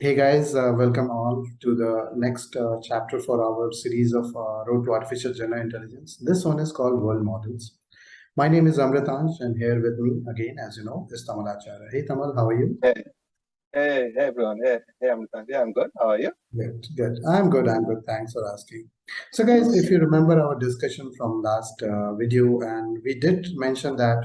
Hey guys, welcome all to the next chapter for our series of Road to Artificial General Intelligence. This one is called World Models. My name is Amritansh, and here with me again, as you know, is Tamal Acharya. Hey Tamal, how are you? Hey, everyone. Hey, Amritan. Yeah, I'm good. How are you? Good, good. I'm good, I'm good. Thanks for asking. So guys, if you remember our discussion from last video, and we did mention that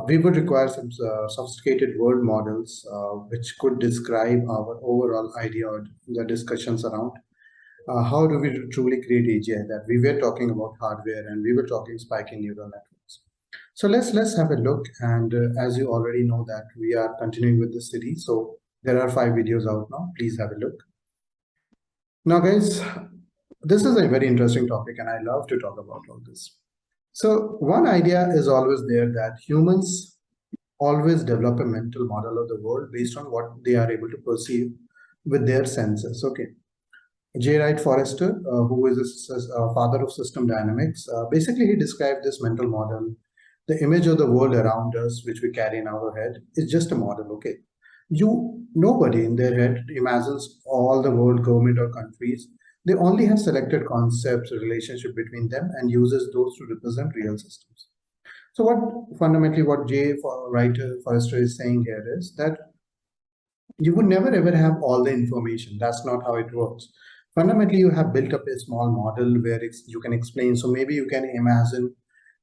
we would require some sophisticated world models which could describe our overall idea or the discussions around how do we truly create AGI, that we were talking about hardware and we were talking spiking neural networks. So let's have a look. And as you already know that we are continuing with the series. So there are 5 videos out now. Please have a look. Now, guys, this is a very interesting topic and I love to talk about all this. So one idea is always there that humans always develop a mental model of the world based on what they are able to perceive with their senses. Okay. J. Wright Forrester, who is a father of system dynamics, basically he described this mental model. The image of the world around us, which we carry in our head, is just a model. Okay. Nobody in their head imagines all the world, government or countries. They only have selected concepts, a relationship between them, and uses those to represent real systems. So what J. Wright Forrester is saying here is that you would never ever have all the information. That's not how it works. Fundamentally, you have built up a small model where you can explain. So maybe you can imagine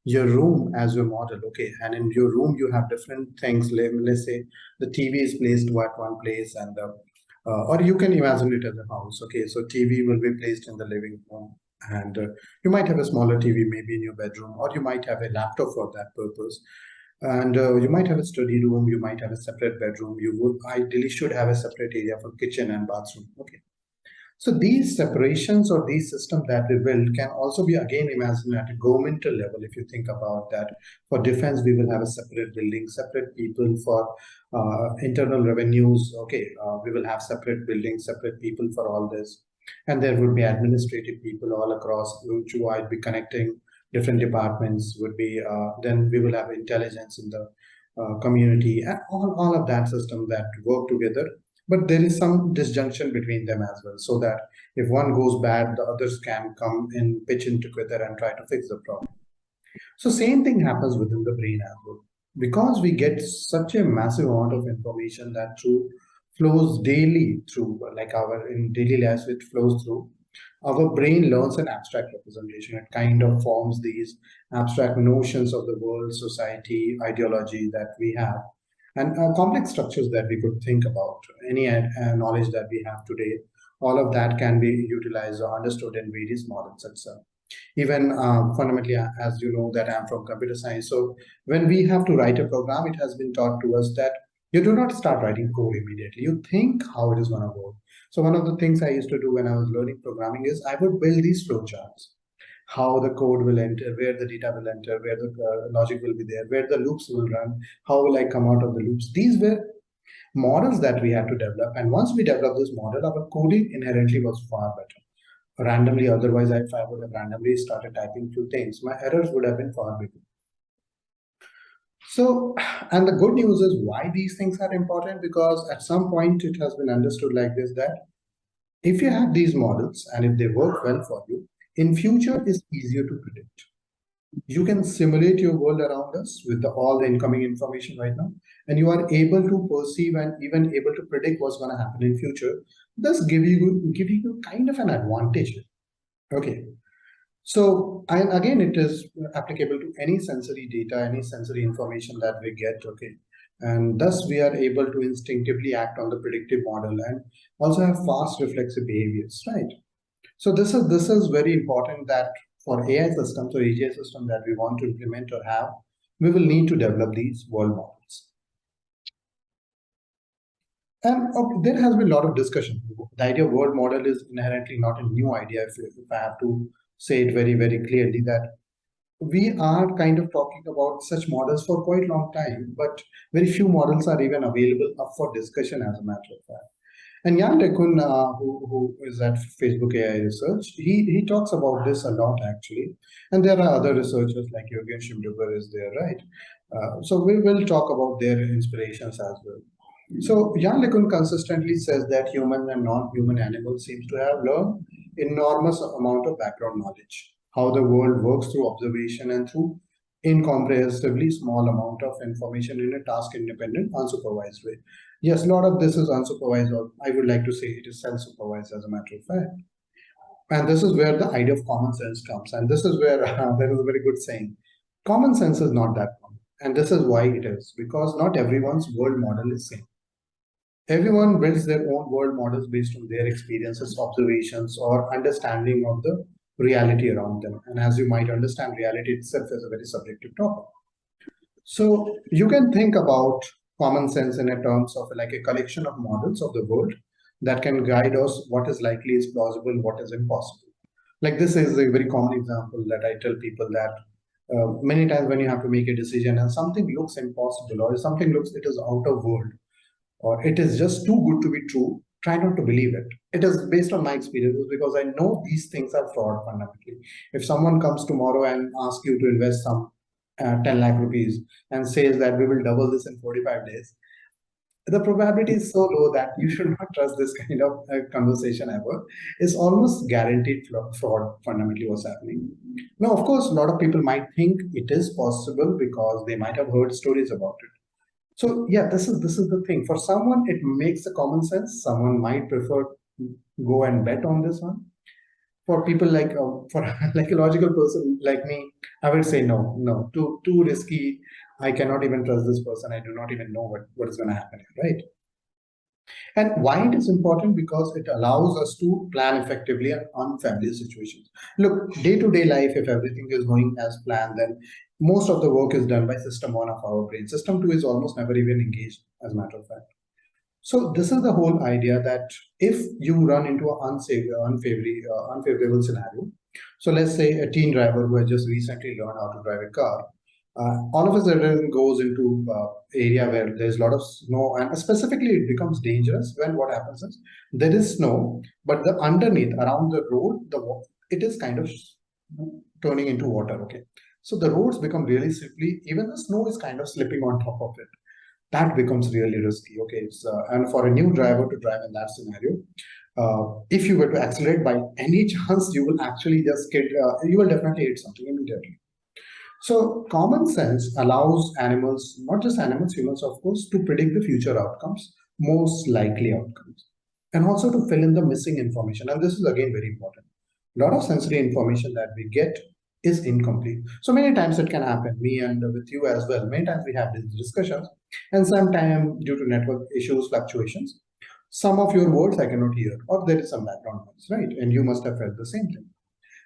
your room as your model, okay? And in your room, you have different things. Let's say the TV is placed at one place, and or you can imagine it as a house, okay? So TV will be placed in the living room, and you might have a smaller TV maybe in your bedroom, or you might have a laptop for that purpose. And you might have a study room, you might have a separate bedroom, you would ideally should have a separate area for kitchen and bathroom, okay? So these separations or these systems that we build can also be again imagined at a governmental level. If you think about that, for defense, we will have a separate building, separate people for internal revenues. Okay, we will have separate buildings, separate people for all this. And there would be administrative people all across, which might be connecting different departments, would be, then we will have intelligence in the community, and all of that system that work together. But there is some disjunction between them as well, so that if one goes bad, the others can come and pitch in together and try to fix the problem. So same thing happens within the brain as well. Because we get such a massive amount of information that flows daily through, like our in daily lives, it flows through. Our brain learns an abstract representation. It kind of forms these abstract notions of the world, society, ideology that we have, and complex structures that we could think about. Any knowledge that we have today, all of that can be utilized or understood in various models itself. Even fundamentally, as you know, that I'm from computer science. So when we have to write a program, it has been taught to us that you do not start writing code immediately. You think how it is going to work. So one of the things I used to do when I was learning programming is I would build these flowcharts, how the code will enter, where the data will enter, where the logic will be there, where the loops will run, how will I come out of the loops. These were models that we had to develop. And once we developed this model, our coding inherently was far better. Randomly, otherwise, if I would have randomly started typing few things, my errors would have been far bigger. So, and the good news is why these things are important, because at some point it has been understood like this, that if you have these models and if they work well for you, in future it's easier to predict. You can simulate your world around us with all the incoming information right now, and you are able to perceive and even able to predict what's going to happen in future, thus giving you kind of an advantage. Okay. So, and again, it is applicable to any sensory data, any sensory information that we get, okay? And thus we are able to instinctively act on the predictive model and also have fast reflexive behaviors, right? So this is very important, that for AI systems or AGI system that we want to implement or have, we will need to develop these world models. And okay, there has been a lot of discussion. The idea of world model is inherently not a new idea, if I have to say it very, very clearly, that we are kind of talking about such models for quite a long time, but very few models are even available up for discussion, as a matter of fact. And Yann, who is at Facebook AI Research, he talks about this a lot, actually. And there are other researchers like Jürgen Schimdhuber is there, right? So we will talk about their inspirations as well. So Yann LeCun consistently says that human and non-human animals seems to have learned enormous amount of background knowledge, how the world works through observation and through incomprehensibly small amount of information in a task-independent, unsupervised way. Yes, a lot of this is unsupervised, or I would like to say it is self-supervised as a matter of fact. And this is where the idea of common sense comes. And this is where there is a very good saying. Common sense is not that common. And this is why it is, because not everyone's world model is same. Everyone builds their own world models based on their experiences, observations, or understanding of the reality around them. And as you might understand, reality itself is a very subjective topic. So you can think about common sense in terms of like a collection of models of the world that can guide us what is likely, is plausible, what is impossible. Like this is a very common example that I tell people that many times when you have to make a decision and something looks impossible or something looks it is out of world or it is just too good to be true, try not to believe it. It is based on my experiences because I know these things are fraud fundamentally. If someone comes tomorrow and asks you to invest some 10 lakh rupees and says that we will double this in 45 days, the probability is so low that you should not trust this kind of conversation ever. It's almost guaranteed fraud fundamentally what's happening. Now, of course, a lot of people might think it is possible because they might have heard stories about it. So yeah, this is the thing. For someone, it makes a common sense. Someone might prefer to go and bet on this one. For people like for like a logical person like me, I would say no, no, too risky. I cannot even trust this person. I do not even know what is going to happen here, right? And why it is important? Because it allows us to plan effectively on family situations. Look, day-to-day life, if everything is going as planned, then most of the work is done by system one of our brain. System two is almost never even engaged, as a matter of fact. So this is the whole idea that if you run into an unfavorable scenario, so let's say a teen driver who has just recently learned how to drive a car, all of a sudden goes into area where there's a lot of snow, and specifically it becomes dangerous when what happens is there is snow, but the underneath around the road, it is kind of turning into water. Okay, so the roads become really slippery. Even the snow is kind of slipping on top of it. That becomes really risky. Okay, and for a new driver to drive in that scenario, if you were to accelerate by any chance, you will actually just get, you will definitely hit something immediately. So common sense allows animals, not just animals, humans of course, to predict the future outcomes, most likely outcomes, and also to fill in the missing information. And this is again very important. A lot of sensory information that we get is incomplete. So many times it can happen, me and with you as well. Many times we have these discussions, and sometimes due to network issues, fluctuations, some of your words I cannot hear, or there is some background noise, right? And you must have felt the same thing.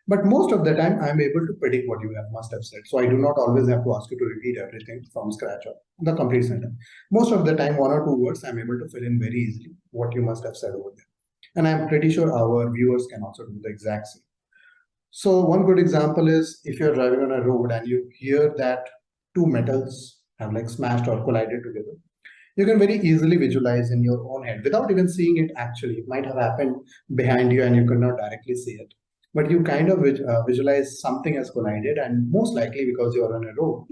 But most of the time, I'm able to predict what you must have said. So I do not always have to ask you to repeat everything from scratch or the complete sentence. Most of the time, one or two words, I'm able to fill in very easily what you must have said over there. And I'm pretty sure our viewers can also do the exact same. So one good example is if you're driving on a road and you hear that two metals have like smashed or collided together, you can very easily visualize in your own head without even seeing it actually. It might have happened behind you and you could not directly see it. But you kind of visualize something has collided, and most likely because you're on a road,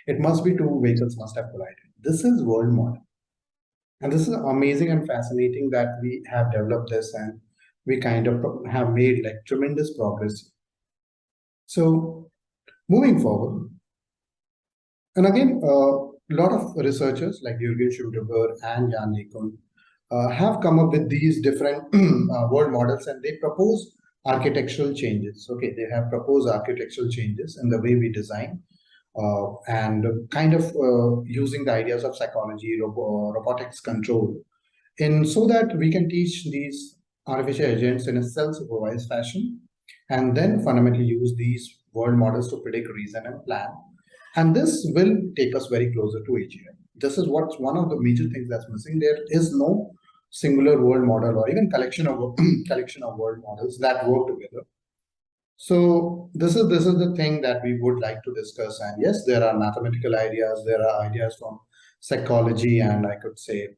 it must be two vehicles must have collided. This is world model. And this is amazing and fascinating that we have developed this and we kind of have made like tremendous progress. So moving forward, and again, a lot of researchers like Jürgen Schumpeter and Yann LeCun have come up with these different world models, and they propose architectural changes. Okay, they have proposed architectural changes in the way we design and kind of using the ideas of psychology, robotics control, in so that we can teach these artificial agents in a self-supervised fashion, and then fundamentally use these world models to predict, reason, and plan. And this will take us very closer to AGI. This is what's one of the major things that's missing. There is no singular world model or even collection of world models that work together. So this is the thing that we would like to discuss. And yes, there are mathematical ideas, there are ideas from psychology, and I could say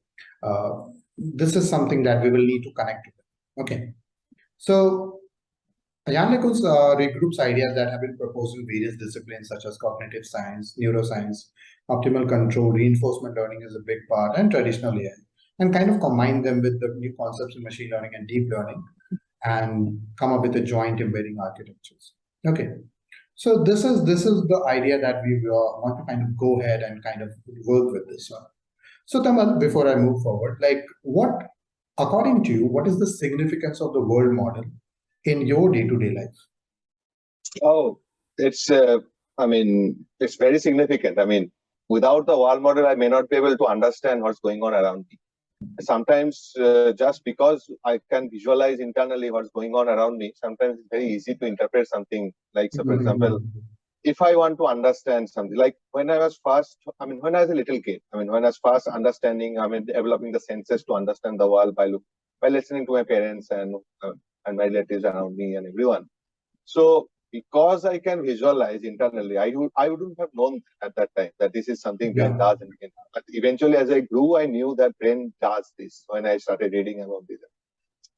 this is something that we will need to connect with. Okay, so Yann LeCun's regroups ideas that have been proposed in various disciplines such as cognitive science, neuroscience, optimal control, reinforcement learning is a big part, and traditional AI. and kind of combine them with the new concepts in machine learning and deep learning and come up with a joint embedding architectures. Okay, so this is the idea that we want to kind of go ahead and kind of work with this one. So Tamal, before I move forward, like what, according to you, what is the significance of the world model in your day-to-day life? Oh, it's it's very significant. I mean, without the world model, I may not be able to understand what's going on around me. Sometimes just because I can visualize internally what's going on around me, sometimes it's very easy to interpret something. Like, so for example, if I want to understand something, like when I was first, when I was a little kid, when I was first understanding, developing the senses to understand the world by listening to my parents and my relatives around me and everyone. So because I can visualize internally, I wouldn't have known at that time that this is something brain does. But eventually, as I grew, I knew that brain does this when I started reading about this.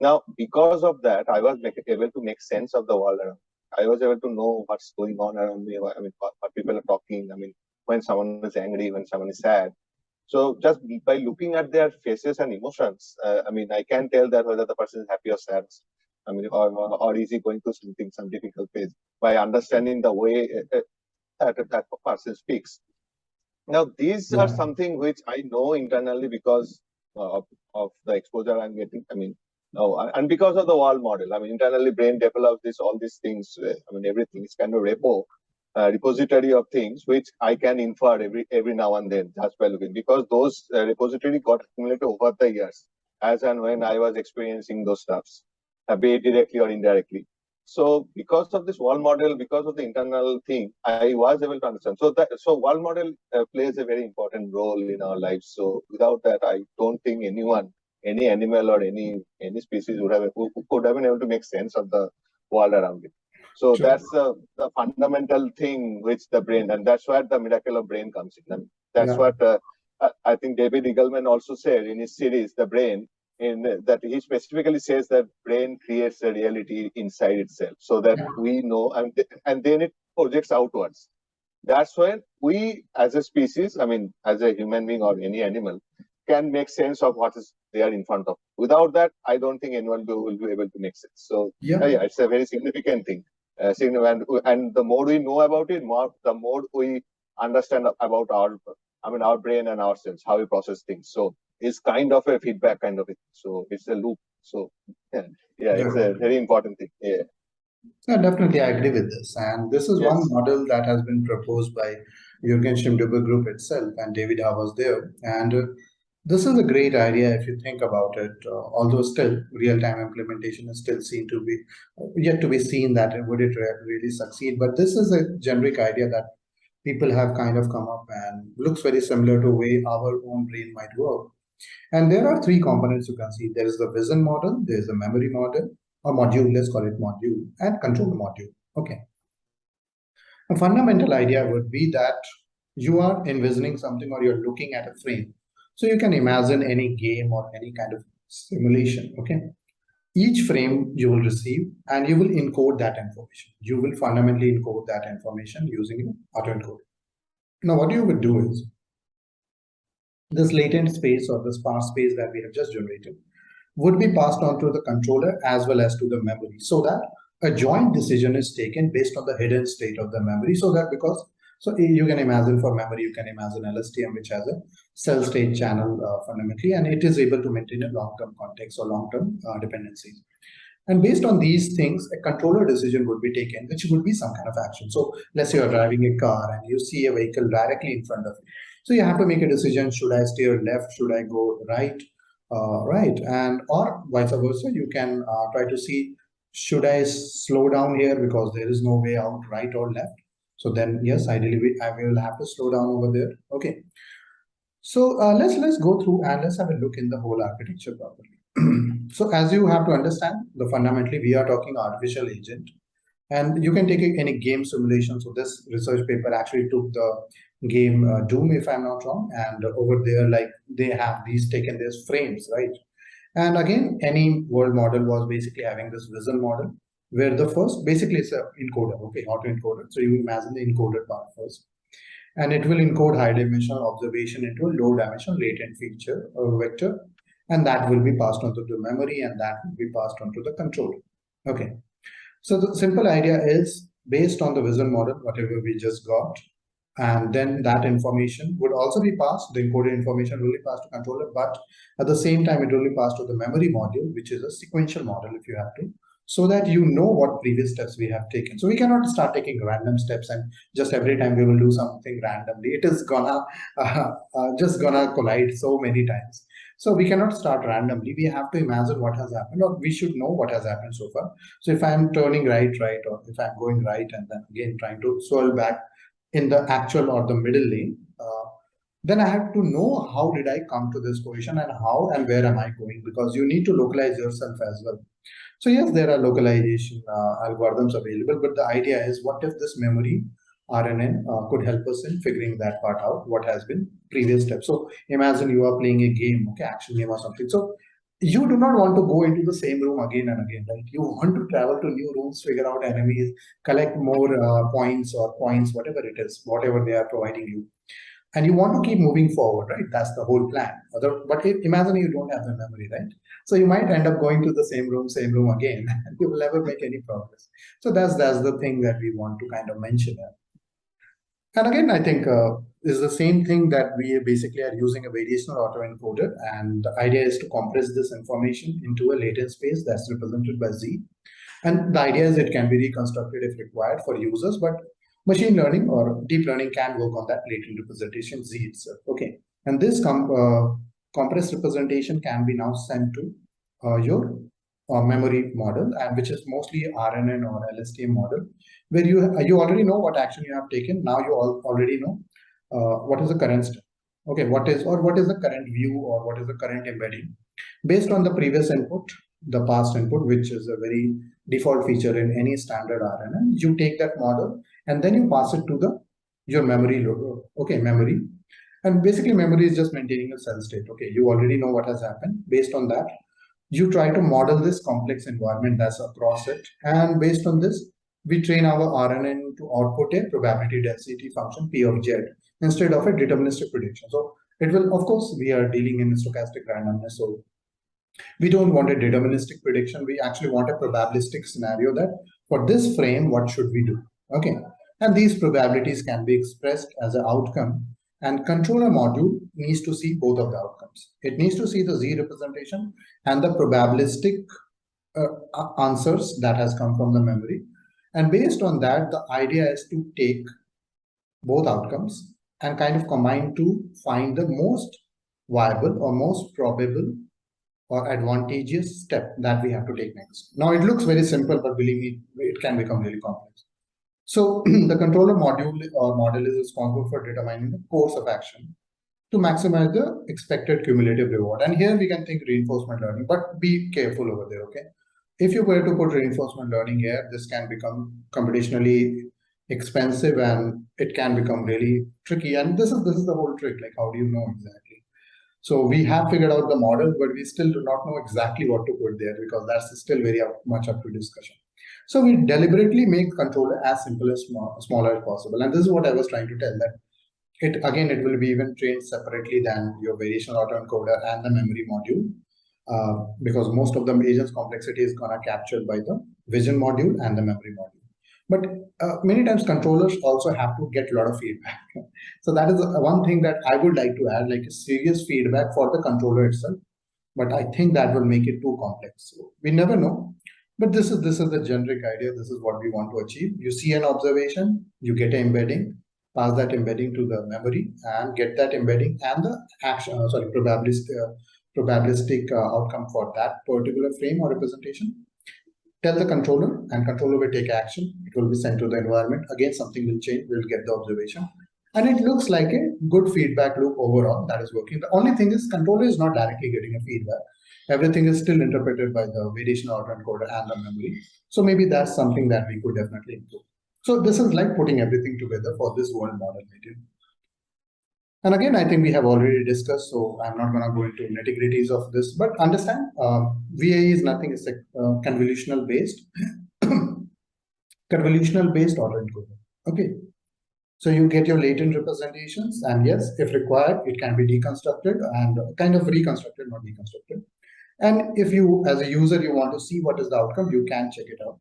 Now, because of that, I was able to make sense of the world around me. I was able to know what's going on around me. What people are talking. When someone is angry, when someone is sad. So just by looking at their faces and emotions, I can tell that whether the person is happy or sad. Or is he going through some difficult phase by understanding the way that person speaks. Now, these are something which I know internally because of the exposure I'm getting. And because of the world model. Internally, brain develops all these things. Everything is kind of repository of things which I can infer every now and then just by looking, because those repository got accumulated over the years as and when I was experiencing those stuffs, be it directly or indirectly. So because of this world model, because of the internal thing, I was able to understand. So world model plays a very important role in our lives. So without that, I don't think anyone, any animal or any species could have been able to make sense of the world around it. So that's the fundamental thing which the brain, and that's where the miracle of brain comes in. That's what I think David Eagleman also said in his series, The Brain, in that he specifically says that brain creates a reality inside itself, so that we know, and then it projects outwards. That's when we, as a species, as a human being or any animal, can make sense of what is there in front of. Without that, I don't think anyone will be able to make sense. So it's a very significant thing. And the more we know about it, the more we understand about our brain and ourselves, how we process things. So it's kind of a feedback kind of it. So it's a loop. So it's a very important thing. Yeah, definitely, I agree with this. And this is one model that has been proposed by Jürgen Schimdubel Group itself, and David Ha was there. And this is a great idea if you think about it, although still real-time implementation is still yet to be seen that would it really succeed. But this is a generic idea that people have kind of come up and looks very similar to the way our own brain might work. And there are three components you can see. There is the vision model, there is the memory model, or module, let's call it module, and control module. Okay. A fundamental idea would be that you are envisioning something or you're looking at a frame. So you can imagine any game or any kind of simulation. Okay. Each frame you will receive and you will encode that information. You will fundamentally encode that information using autoencode. Now, what you would do is this latent space or the sparse space that we have just generated would be passed on to the controller as well as to the memory, so that a joint decision is taken based on the hidden state of the memory. So you can imagine for memory, you can imagine LSTM, which has a cell state channel fundamentally, and it is able to maintain a long-term context or long-term dependencies. And based on these things, a controller decision would be taken, which would be some kind of action. So let's say you're driving a car and you see a vehicle directly in front of you. So you have to make a decision, should I steer left, should I go right? Right, and or vice versa, you can try to see, should I slow down here because there is no way out, right or left? So then yes, ideally I will have to slow down over there. Okay, so let's go through and let's have a look in the whole architecture properly. So as you have to understand, fundamentally we are talking artificial agent, and you can take any game simulation. So this research paper actually took the game Doom, if I'm not wrong, and over there, like they have taken these frames, right? And again, any world model was basically having this vision model, where the first basically is an encoder, okay, autoencoder. So you imagine the encoded part first, and it will encode high dimensional observation into a low dimensional latent feature or vector. and that will be passed on to the memory, and that will be passed on to the controller. Okay. So the simple idea is based on the vision model, whatever we just got, and then that information would also be passed, the encoded information will be passed to controller, but at the same time, it will be passed to the memory module, which is a sequential model if you have to, so that you know what previous steps we have taken. So we cannot start taking random steps and just every time we will do something randomly. It is gonna just gonna collide so many times. So we cannot start randomly. We have to imagine what has happened, or we should know what has happened so far. So if I'm turning right, or if I'm going right and then again trying to swirl back in the actual or the middle lane, then I have to know how did I come to this position and how and where am I going, because you need to localize yourself as well. So yes, there are localization algorithms available, but the idea is what if this memory RNN could help us in figuring that part out, what has been previous steps. So imagine you are playing a game, okay, action game or something. So you do not want to go into the same room again and again, right? You want to travel to new rooms, figure out enemies, collect more points, whatever it is, whatever they are providing you. And you want to keep moving forward, right? That's the whole plan. But imagine you don't have the memory, right? So you might end up going to the same room again, and you will never make any progress. So that's the thing that we want to kind of mention here. And again, I think is the same thing that we basically are using a variational autoencoder, and the idea is to compress this information into a latent space that's represented by Z. And the idea is it can be reconstructed if required for users, but machine learning or deep learning can work on that latent representation Z itself. Okay, and this compressed representation can be now sent to your memory model, and which is mostly RNN or LSTM model, where you already know what action you have taken. Now you already know what is the current step. Okay, what is the current view, or what is the current embedding based on the previous input, the past input, which is a very default feature in any standard RNN. You take that model and then you pass it to your memory. Okay, memory. And basically memory is just maintaining a cell state. Okay, you already know what has happened. Based on that, you try to model this complex environment that's across it. And based on this, we train our RNN to output a probability density function P of Z instead of a deterministic prediction. So it will, of course, we are dealing in stochastic randomness. So we don't want a deterministic prediction. We actually want a probabilistic scenario that for this frame, what should we do? Okay. And these probabilities can be expressed as an outcome, and controller module needs to see both of the outcomes. It needs to see the Z representation and the probabilistic answers that has come from the memory. And based on that, the idea is to take both outcomes and kind of combine to find the most viable or most probable or advantageous step that we have to take next. Now it looks very simple, but believe me, it can become really complex. So the controller module or model is responsible for determining the course of action to maximize the expected cumulative reward. And here we can think reinforcement learning, but be careful over there, okay? If you were to put reinforcement learning here, this can become computationally expensive and it can become really tricky. And this is the whole trick, like how do you know exactly? So we have figured out the model, but we still do not know exactly what to put there because that's still very much up to discussion. So we deliberately make controller as simple as smaller as possible. And this is what I was trying to tell, that it will be even trained separately than your variational autoencoder and the memory module, because most of the agent's complexity is gonna captured by the vision module and the memory module. But many times controllers also have to get a lot of feedback. So that is one thing that I would like to add, like a serious feedback for the controller itself. But I think that will make it too complex. So we never know. But this is the generic idea. This is what we want to achieve. You see an observation, you get an embedding, pass that embedding to the memory, and get that embedding and the action, probabilistic outcome for that particular frame or representation. Tell the controller, and controller will take action. It will be sent to the environment. Again, something will change. We'll get the observation. And it looks like a good feedback loop overall that is working. The only thing is controller is not directly getting a feedback. Everything is still interpreted by the variational autoencoder and the memory. So maybe that's something that we could definitely improve. So this is like putting everything together for this world model medium. And again, I think we have already discussed, so I'm not going to go into nitty-gritties of this, but understand VAE is nothing, it's a convolutional based autoencoder. Okay. So you get your latent representations, and yes, if required, it can be deconstructed and kind of reconstructed, not deconstructed. And if you, as a user, you want to see what is the outcome, you can check it out.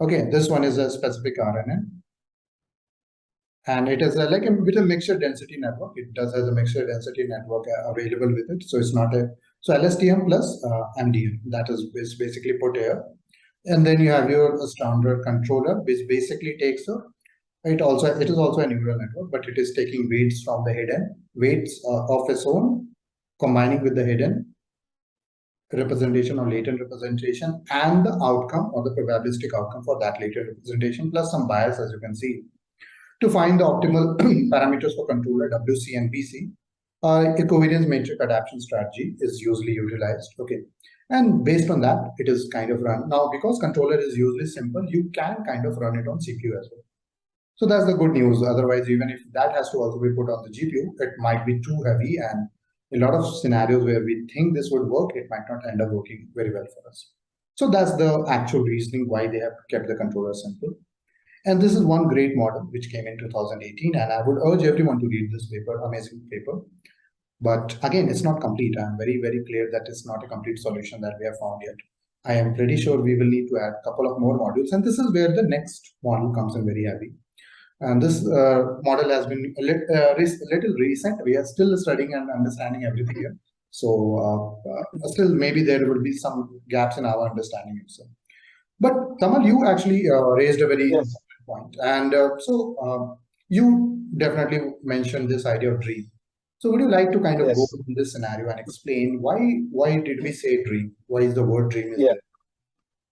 Okay, this one is a specific RNN. And it is like with a mixture density network. It does has a mixture density network available with it. So it's not a, so LSTM plus MDM, that is basically put here. And then you have your standard controller, which basically takes it is also a neural network, but it is taking weights from the hidden, weights of its own, combining with the hidden representation or latent representation and the outcome or the probabilistic outcome for that latent representation, plus some bias, as you can see, to find the optimal parameters for controller WC and BC. A covariance matrix adaptation strategy is usually utilized. Okay. And based on that, it is kind of run. Now, because controller is usually simple, you can kind of run it on CPU as well. So that's the good news. Otherwise, even if that has to also be put on the GPU, it might be too heavy. And a lot of scenarios where we think this would work, it might not end up working very well for us. So that's the actual reasoning why they have kept the controller simple. And this is one great model which came in 2018. And I would urge everyone to read this paper, amazing paper. But again, it's not complete. I'm very, very clear that it's not a complete solution that we have found yet. I am pretty sure we will need to add a couple of more modules. And this is where the next model comes in very heavy. And this model has been a little recent. We are still studying and understanding everything here. So still maybe there will be some gaps in our understanding itself. But Kamal, you actually raised a very important point. And you definitely mentioned this idea of dream. So would you like to kind of go into this scenario and explain why did we say dream? Why is the word dream is there?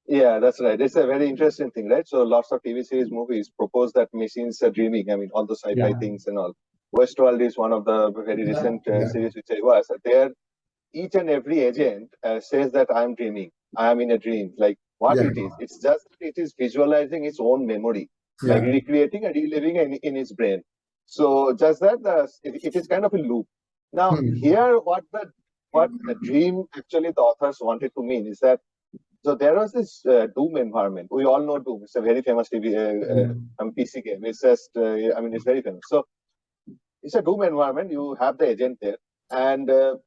Yeah, that's right. It's a very interesting thing, right? So lots of TV series, movies propose that machines are dreaming. I mean, all the sci-fi things and all. Westworld is one of the very recent series which I was. There, each and every agent says that I'm dreaming. I am in a dream. Like what it is. It's just it is visualizing its own memory, like recreating and reliving in its brain. So just that it is kind of a loop. Now here, what the dream actually the authors wanted to mean is that. So there was this Doom environment. We all know Doom. It's a very famous TV PC game. It's just, I mean, it's very famous. So it's a Doom environment. You have the agent there, and the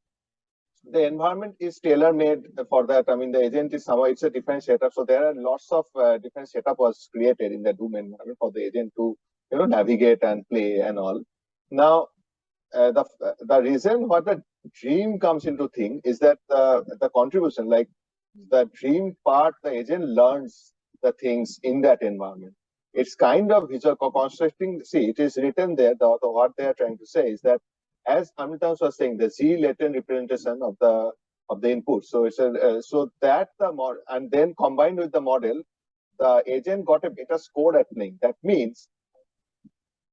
environment is tailor-made for that. I mean, the agent is somehow it's a different setup. So there are lots of different setup was created in the Doom environment for the agent to navigate and play and all. Now the reason what the dream comes into thing is that the contribution like. The dream part, the agent learns the things in that environment. It's kind of visual constructing. See, it is written there. What they are trying to say is that, as Hamilton was saying, the Z latent representation of the input. So it's so that the model, and then combined with the model, the agent got a better score at playing. That means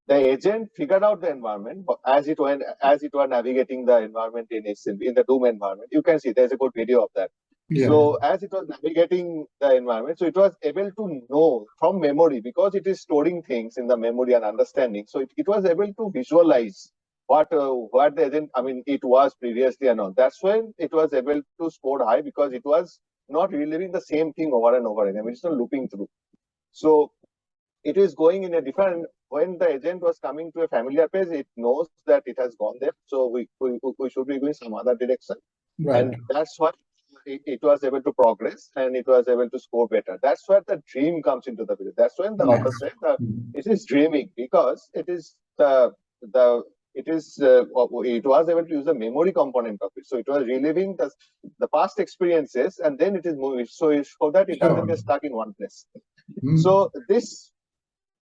the agent figured out the environment as it were navigating the environment in the Doom environment. You can see there's a good video of that. So as it was navigating the environment, so it was able to know from memory because it is storing things in the memory and understanding. So it was able to visualize what the agent, I mean, it was previously and all. That's when it was able to score high because it was not reliving the same thing over and over again. I mean, it's not looping through. So it is going in a different. When the agent was coming to a familiar page, it knows that it has gone there. So we should be going some other direction, and that's what. It was able to progress and it was able to score better. That's where the dream comes into the picture. That's when the author said it is dreaming because it is it was able to use the memory component of it. So it was reliving the past experiences and then it is moving. So that it doesn't get stuck in one place. So this.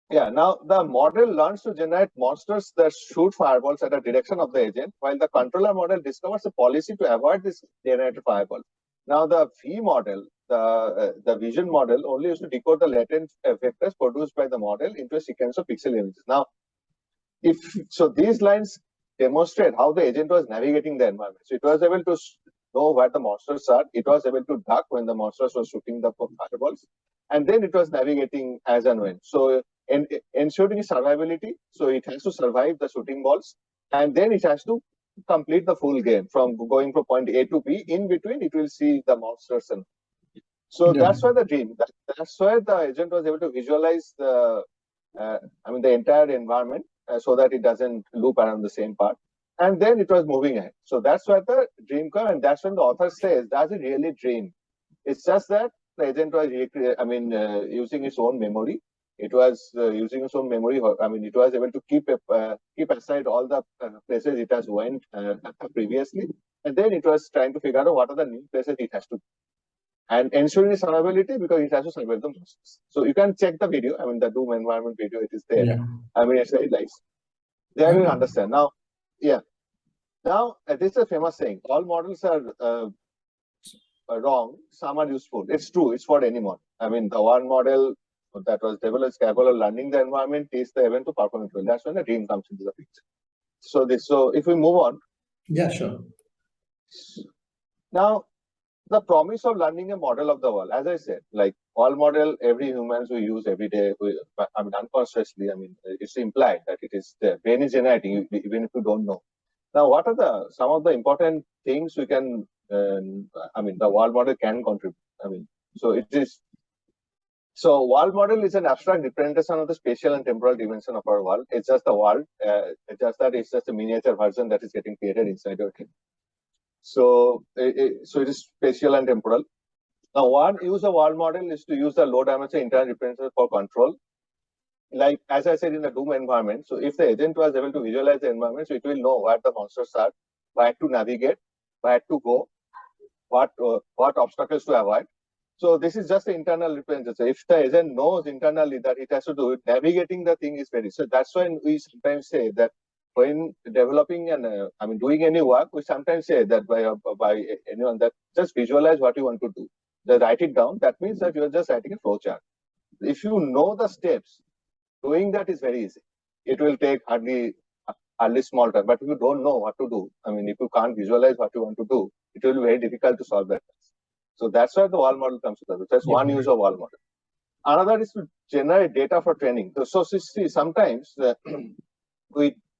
Yeah, now the model learns to generate monsters that shoot fireballs at the direction of the agent, while the controller model discovers a policy to avoid this generated fireball. Now the V model, the vision model, only used to decode the latent vectors produced by the model into a sequence of pixel images. Now, these lines demonstrate how the agent was navigating the environment. So it was able to know where the monsters are. It was able to duck when the monsters were shooting the fireballs, and then it was navigating as and when. So ensuring survivability, so it has to survive the shooting balls, and then it has to complete the full game from going from point A to B. In between, it will see the monsters, and so that's why the dream. That's why the agent was able to visualize the the entire environment so that it doesn't loop around the same part. And then it was moving ahead. So that's where the dream comes, and that's when the author says, does it really dream? It's just that the agent was using its own memory. It was using its own memory. It was able to keep aside all the places it has went previously, and then it was trying to figure out what are the new places it has to, and ensuring its survivability because it has to survive the process. So you can check the video. The Doom environment video. It is there. Yeah. It's very nice. There you understand now. Yeah. Now this is a famous saying: all models are wrong, some are useful. It's true, it's for any model. The one model that was developed is capable of learning the environment, teach the event to perform it well. That's when the dream comes into the picture. So if we move on. Yeah, sure. Now, the promise of learning a model of the world, as I said, like all model, every humans we use every day, unconsciously, it's implied that it is the brain is generating, even if you don't know. Now, what are some of the important things we can, the world model can contribute? So world model is an abstract representation of the spatial and temporal dimension of our world. It's just the world, it's just a miniature version that is getting created inside your head. So it is spatial and temporal. Now, one use of world model is to use the low dimension internal representation for control. Like, as I said, in the Doom environment, so if the agent was able to visualize the environment, so it will know where the monsters are, where to navigate, where to go, what obstacles to avoid. So this is just the internal representation. If the agent knows internally that it has to do it, navigating the thing is very. So that's when we sometimes say that when developing and doing any work, we sometimes say that by anyone that just visualize what you want to do. Just write it down. That means that you are just writing a flowchart. If you know the steps, doing that is very easy. It will take hardly small time. But if you don't know what to do, if you can't visualize what you want to do, it will be very difficult to solve that. So that's where the wall model comes to. That's one use of wall model. Another is to generate data for training. So see, sometimes in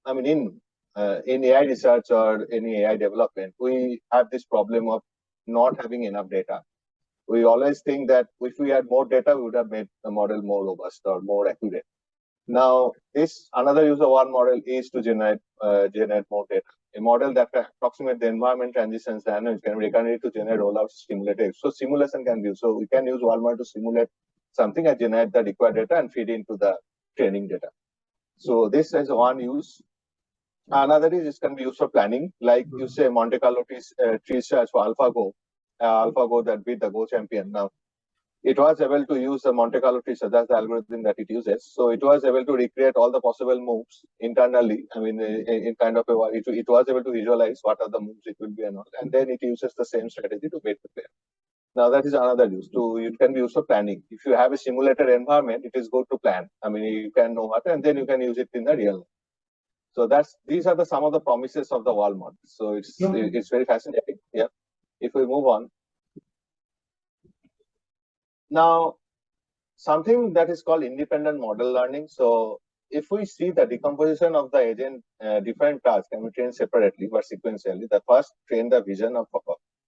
AI research or any AI development, we have this problem of not having enough data. We always think that if we had more data, we would have made the model more robust or more accurate. Now, another use of one model is to generate more data. A model that can approximate the environment transitions dynamics can be recommended to generate rollouts simulated. So simulation can be used. So we can use one model to simulate something and generate the required data and feed into the training data. So this is one use. Another is this can be used for planning, like you say Monte Carlo tree search for AlphaGo that beat the Go champion. Now, it was able to use the Monte Carlo tree search, that's the algorithm that it uses. So it was able to recreate all the possible moves internally. In kind of a way, it was able to visualize what are the moves it will be and all, and then it uses the same strategy to beat the player. Now that is another use. It can be used for planning. If you have a simulated environment, it is good to plan. You can know what, and then you can use it in the real life. So these are some of the promises of the wall model. So it's very fascinating. Yeah. If we move on. Now, something that is called independent model learning. So if we see the decomposition of the agent, different tasks can be trained separately but sequentially. The first, train the vision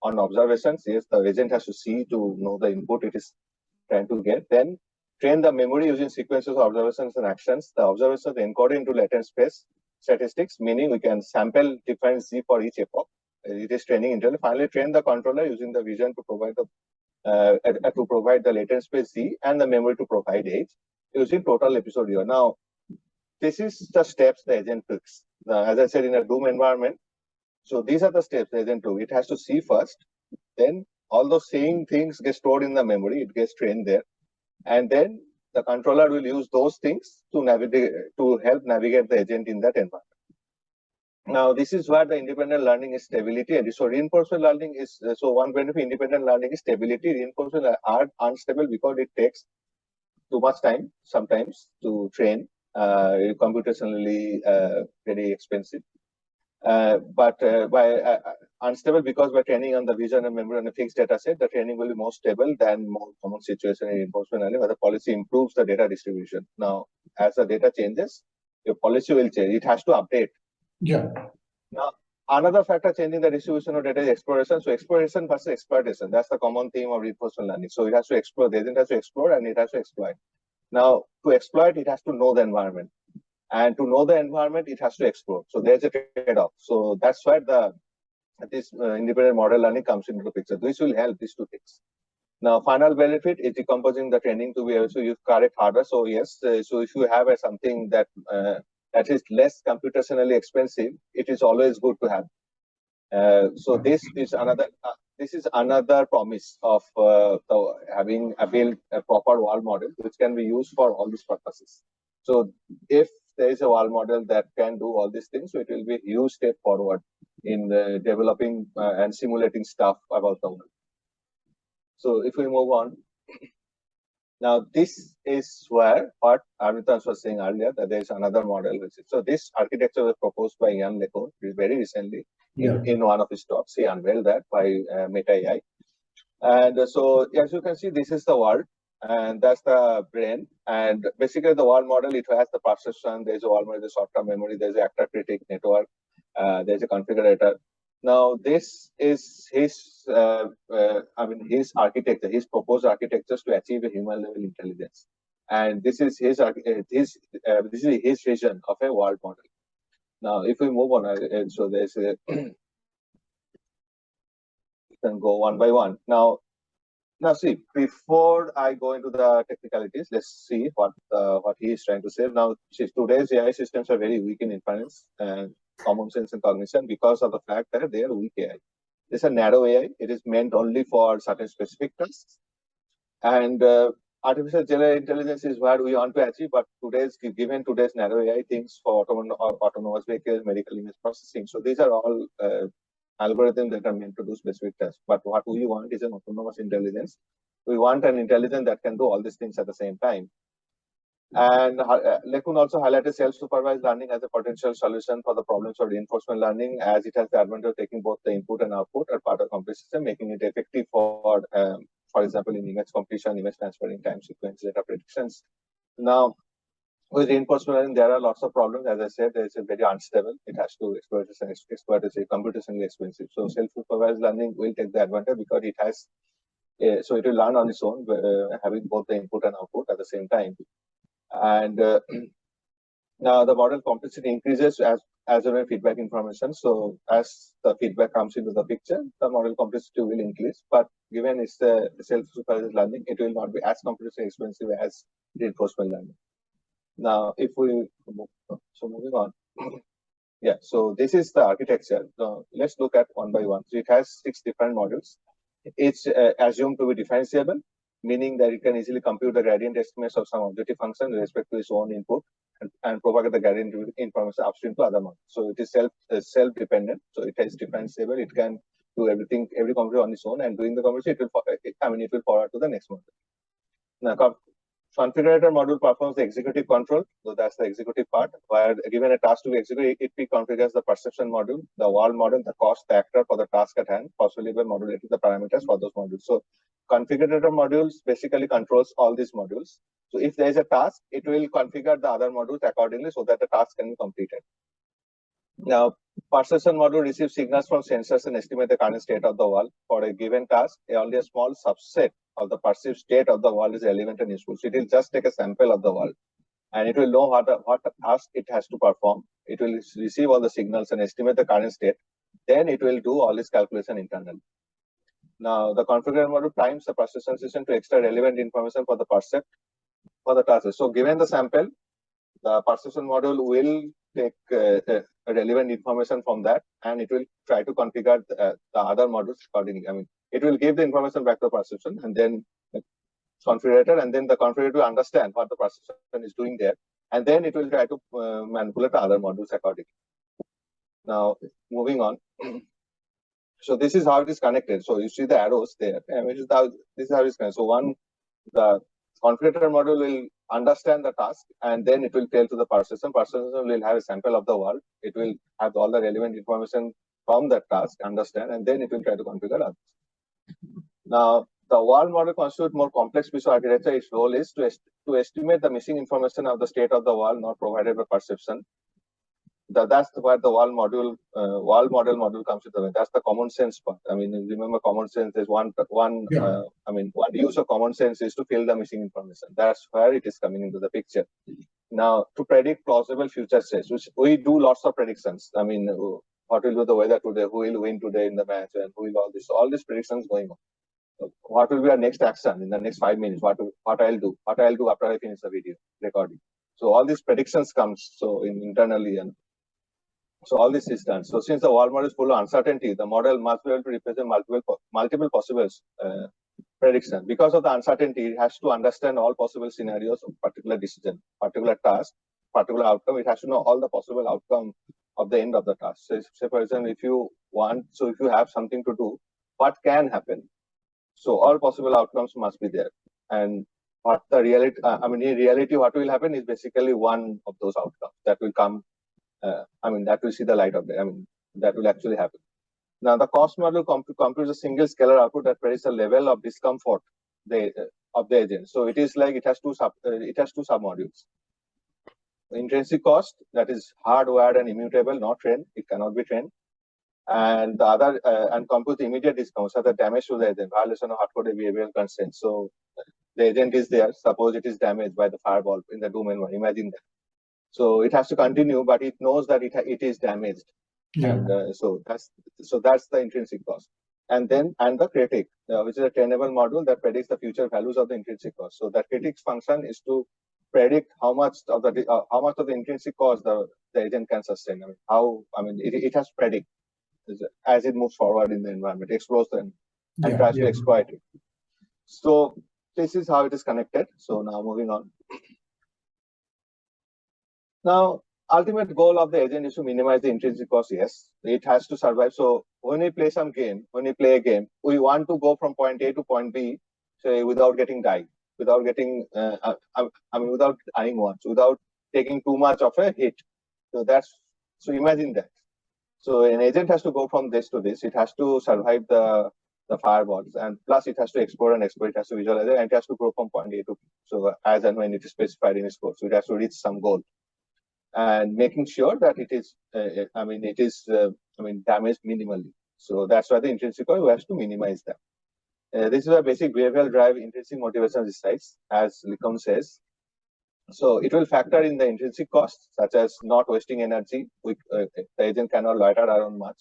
on observations. Yes, the agent has to see to know the input it is trying to get. Then train the memory using sequences of observations and actions. The observations are encoded into latent space statistics, meaning we can sample different Z for each epoch. It is training internally. Finally, train the controller using the vision to provide the latent space Z and the memory to provide H using total episode year. Now, this is the steps the agent takes. As I said, in a Doom environment, so these are the steps the agent took. It has to see first, then all those same things get stored in the memory. It gets trained there, and then the controller will use those things to help navigate the agent in that environment. Now, this is where the independent learning is stability. And so reinforcement learning is, so one benefit of independent learning is stability. Reinforcement are unstable because it takes too much time sometimes to train, computationally very expensive. But unstable because by training on the vision and memory on a fixed data set, the training will be more stable than more common situation in reinforcement learning, where the policy improves the data distribution. Now, as the data changes, your policy will change. It has to update. Yeah. Now, another factor changing the distribution of data is exploration. So exploration versus exploitation. That's the common theme of reinforcement learning. So it has to explore. The agent has to explore and it has to exploit. Now, to exploit, it has to know the environment. And to know the environment, it has to explore. So there's a trade-off. So that's where this independent model learning comes into the picture. This will help these two things. Now, final benefit is decomposing the training to be able to use correct hardware. So yes, so if you have something that that is less computationally expensive, it is always good to have. So this is another promise of having built a proper wall model, which can be used for all these purposes. So if there is a wall model that can do all these things, so it will be a huge step forward in developing and simulating stuff about the world. So if we move on, now this is where what Arvitas was saying earlier, that there is another model. So this architecture was proposed by Yann LeCun very recently in one of his talks. He unveiled that by Meta AI. And so as you can see, this is the world, and that's the brain. And basically the world model, it has the perception, there's a world model, there's short-term memory, there's an actor critic network, there's a configurator. Now this is his, his architecture, his proposed architectures to achieve a human level intelligence, and this is his vision of a world model. Now, if we move on, so there's a can go one by one. Now see, before I go into the technicalities, let's see what he is trying to say. Now, see, today's AI systems are very weak in inference and common sense and cognition because of the fact that they are weak AI. It's a narrow AI. It is meant only for certain specific tasks. And artificial general intelligence is what we want to achieve, but given today's narrow AI, things for autonomous vehicles, medical image processing. So these are all algorithms that are meant to do specific tasks. But what we want is an autonomous intelligence. We want an intelligence that can do all these things at the same time. And LeCun also highlighted self-supervised learning as a potential solution for the problems of reinforcement learning, as it has the advantage of taking both the input and output as part of the complete system, making it effective for example, in image completion, image transferring, time sequence, data predictions. Now, with reinforcement learning, there are lots of problems. As I said, it's a very unstable. It has to exploit computationally expensive. So self-supervised learning will take the advantage because it has, so it will learn on its own, having both the input and output at the same time. And now the model complexity increases as there feedback information. So as the feedback comes into the picture, the model complexity will increase. But given it's the self-supervised learning, it will not be as computationally expensive as reinforcement learning. Now, if we moving on, yeah. So this is the architecture. Now, let's look at one by one. So it has 6 different modules. It's assumed to be differentiable, meaning that it can easily compute the gradient estimates of some objective function with respect to its own input and propagate the gradient information upstream to other modules. So it is self-dependent. So it is differentiable. It can do everything, every computer on its own, and doing the computation, it will forward to the next module. Now, configurator module performs the executive control. So that's the executive part, where given a task to be executed, it configures the perception module, the wall model, the cost, the actor for the task at hand, possibly by modulating the parameters for those modules. So configurator modules basically controls all these modules. So if there is a task, it will configure the other modules accordingly so that the task can be completed. Now, perception module receives signals from sensors and estimate the current state of the wall. For a given task, only a small subset of the perceived state of the wall is relevant and useful. So it will just take a sample of the wall, and it will know what task it has to perform. It will receive all the signals and estimate the current state. Then it will do all this calculation internally. Now, the configurator module primes the perception system to extract relevant information for the task. So given the sample, the perception module will take relevant information from that, and it will try to configure the other modules accordingly. I mean, it will give the information back to the perception, and then the configurator, and then the configurator will understand what the perception is doing there, and then it will try to manipulate the other modules accordingly. Now, moving on. So this is how it is connected. So you see the arrows there. This is how it is connected. So the configurator module will understand the task, and then it will tell to the perception. Perception will have a sample of the wall. It will have all the relevant information from that task, understand, and then it will try to configure others. Now, the wall model constitutes more complex piece of architecture. Its role is to estimate the missing information of the state of the wall not provided by perception. that's where the wall model module comes into it. That's the common sense part. I mean, remember, common sense is one use of common sense is to fill the missing information. That's where it is coming into the picture. Now, to predict plausible future states, which we do lots of predictions. I mean, what will be the weather today? Who will win today in the match? And who will all this? So all these predictions going on. So what will be our next action in the next 5 minutes? What I'll do after I finish the video recording. So all these predictions comes internally, and so all this is done. So since the wall model is full of uncertainty, the model must be able to represent multiple possible prediction. Because of the uncertainty, it has to understand all possible scenarios of particular decision, particular task, particular outcome. It has to know all the possible outcome of the end of the task. So say for example, if you have something to do, what can happen? So all possible outcomes must be there. And what the reality, in reality, what will happen is basically one of those outcomes that will come. That will see the light of day. That will actually happen. Now, the cost model computes a single scalar output that predicts the level of discomfort of the agent. So it is like it has two submodules. Intrinsic cost, that is hardwired and immutable, not trained. It cannot be trained. And the other and compute the immediate discomfort, so the damage to the agent, violation of hard-coded behavioral constraints. So the agent is there. Suppose it is damaged by the fireball in the domain one. Imagine that. So it has to continue, but it knows that it is damaged. Yeah. And so that's the intrinsic cost. And the critic, which is a trainable module that predicts the future values of the intrinsic cost. So that critic's function is to predict how much of the intrinsic cost the agent can sustain. It has to predict as it moves forward in the environment, explores them and tries to exploit it. So this is how it is connected. So now moving on. Now, ultimate goal of the agent is to minimize the intrinsic cost. Yes, it has to survive. So when we play a game, we want to go from point A to point B, say, without getting died, without getting, without dying once, without taking too much of a hit. So imagine that. So an agent has to go from this to this. It has to survive the fireballs, and plus it has to explore and exploit. It has to visualize it, and it has to go from point A to B. So as and when it is specified in its code, so it has to reach some goal, and making sure that it is, damaged minimally. So that's why the intrinsic cost has to minimize that. This is a basic behavioral drive intrinsic motivation resides, as LeCun says. So it will factor in the intrinsic costs, such as not wasting energy. The agent cannot loiter around much.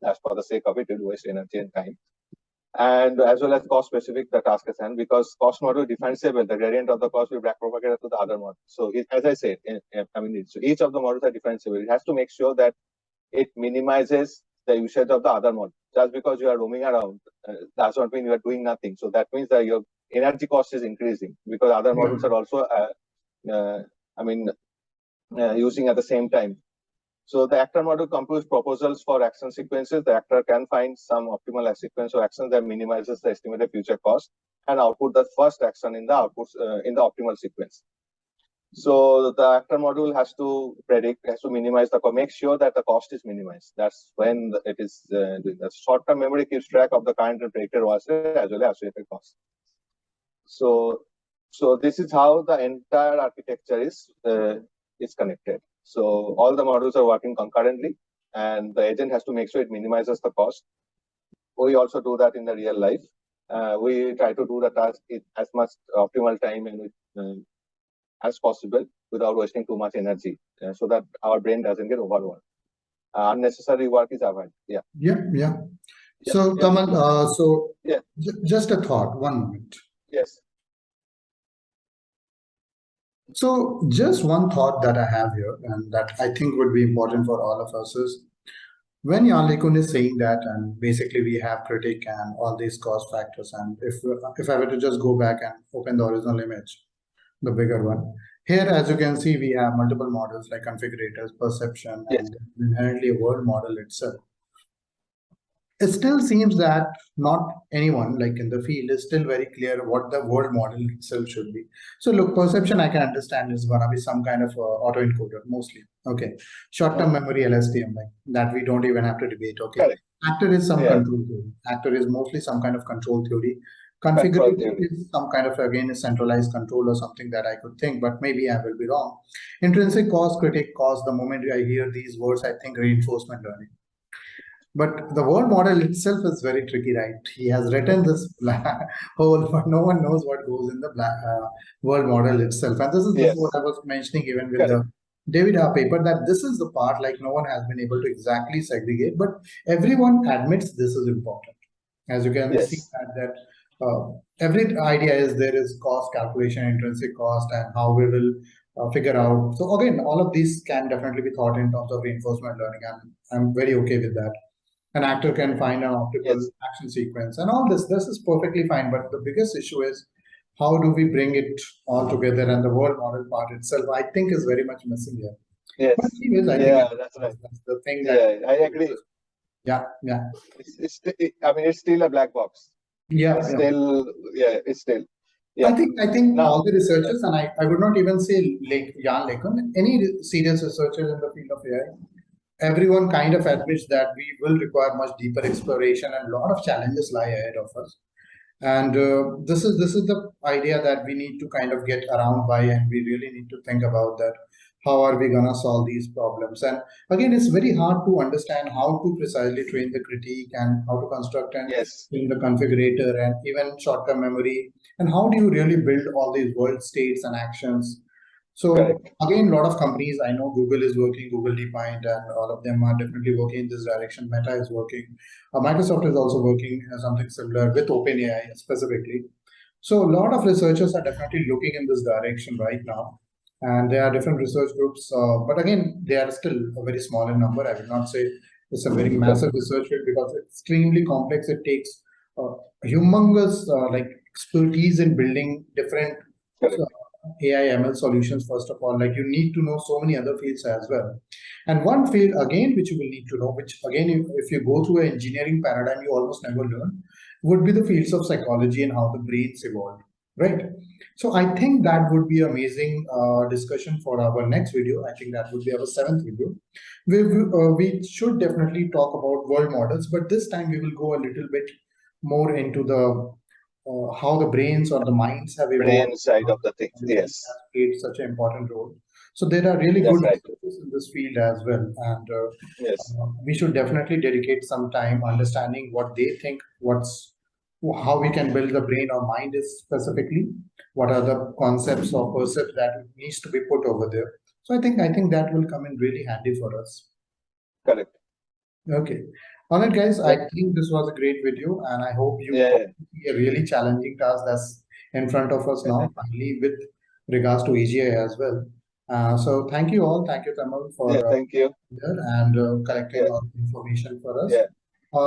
That's for the sake of it, it will waste energy and time. And as well as cost specific, the task at hand, because cost model differentiable, the gradient of the cost will back propagate to the other model. So as I said, so each of the models are differentiable. It has to make sure that it minimizes the usage of the other model. Just because you are roaming around does not mean you are doing nothing. So that means that your energy cost is increasing because other models are also using at the same time. So the actor model computes proposals for action sequences. The actor can find some optimal sequence of actions that minimizes the estimated future cost and output the first action in the optimal sequence. So the actor module has to predict, has to minimize make sure that the cost is minimized. That's when it is doing that. Short-term memory keeps track of the current and predicted losses as well as associated costs. So this is how the entire architecture is connected. So all the models are working concurrently, and the agent has to make sure it minimizes the cost. We also do that in the real life. We try to do the task in as much optimal time and as possible without wasting too much energy, so that our brain doesn't get overworked. Unnecessary work is avoided. Yeah. So Kamal, just a thought. 1 moment. Yes. So just one thought that I have here, and that I think would be important for all of us, is when Yann LeCun is saying that, and basically we have critic and all these cost factors, and if I were to just go back and open the original image, the bigger one, here as you can see, we have multiple models like configurators, perception, and inherently a world model itself. It still seems that not anyone like in the field is still very clear what the world model itself should be. So look, perception I can understand is going to be some kind of autoencoder mostly. Okay. Short-term memory LSTM, like that we don't even have to debate. Okay. Correct. Actor is some control theory. Actor is mostly some kind of control theory Configuration is some kind of, again, a centralized control or something that I could think, but maybe I will be wrong. Intrinsic cause, critic cause, the moment I hear these words, I think reinforcement learning. But the word model itself is very tricky, right? He has written this whole, but no one knows what goes in the word model itself. And this is what I was mentioning even with the David R paper, that this is the part like no one has been able to exactly segregate, but everyone admits this is important. As you can see that every idea is there is cost calculation, intrinsic cost, and how we will figure out. So again, all of these can definitely be thought in terms of reinforcement learning, and I'm very okay with that. An actor can find an optimal action sequence and all this. This is perfectly fine, but the biggest issue is how do we bring it all together, and the world model part itself, I think, is very much missing here. Yes. But anyways, I think that's right. That's the thing that I agree. I mean, it's still a black box. It's still. I think now, all the researchers, and I would not even say Yann, LeCun, any serious researchers in the field of AI, everyone kind of admits that we will require much deeper exploration, and a lot of challenges lie ahead of us. And this is the idea that we need to kind of get around by, and we really need to think about that. How are we going to solve these problems? And again, it's very hard to understand how to precisely train the critique and how to construct and in the configurator and even short-term memory. And how do you really build all these world states and actions? So again, a lot of companies, I know Google is working, Google DeepMind, and all of them are definitely working in this direction. Meta is working. Microsoft is also working something similar with OpenAI specifically. So a lot of researchers are definitely looking in this direction right now. And there are different research groups, but again, they are still a very small in number. I will not say it's a very massive research field because it's extremely complex. It takes humongous like expertise in building different AI ML solutions. First of all, like you need to know so many other fields as well. And one field again, which you will need to know, which again, if you go through an engineering paradigm, you almost never learn, would be the fields of psychology and how the brains evolved, right? So I think that would be amazing discussion for our next video. I think that would be our 7th video. We should definitely talk about world models, but this time we will go a little bit more into the how the brains or the minds have evolved. Brain side of the thing, played such an important role. So there are really good researchers in this field as well, and we should definitely dedicate some time understanding what they think, how we can build the brain or mind is specifically, what are the concepts or percepts that needs to be put over there. So I think that will come in really handy for us. Correct. Okay. All right, guys. I think this was a great video, and I hope you see a really challenging task that's in front of us now, finally, with regards to AGI as well. So thank you all. Thank you, Tamal, for thank you and collecting all the information for us.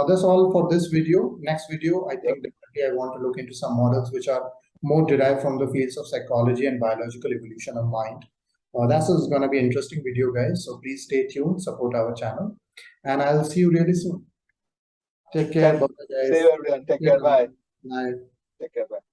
That's all for this video. Next video, I think definitely I want to look into some models which are more derived from the fields of psychology and biological evolution of mind. That's going to be an interesting video, guys. So please stay tuned, support our channel, and I'll see you really soon. Take care. Bye, guys. See you, everyone. Take care. Bye. Bye. Take care. Bye.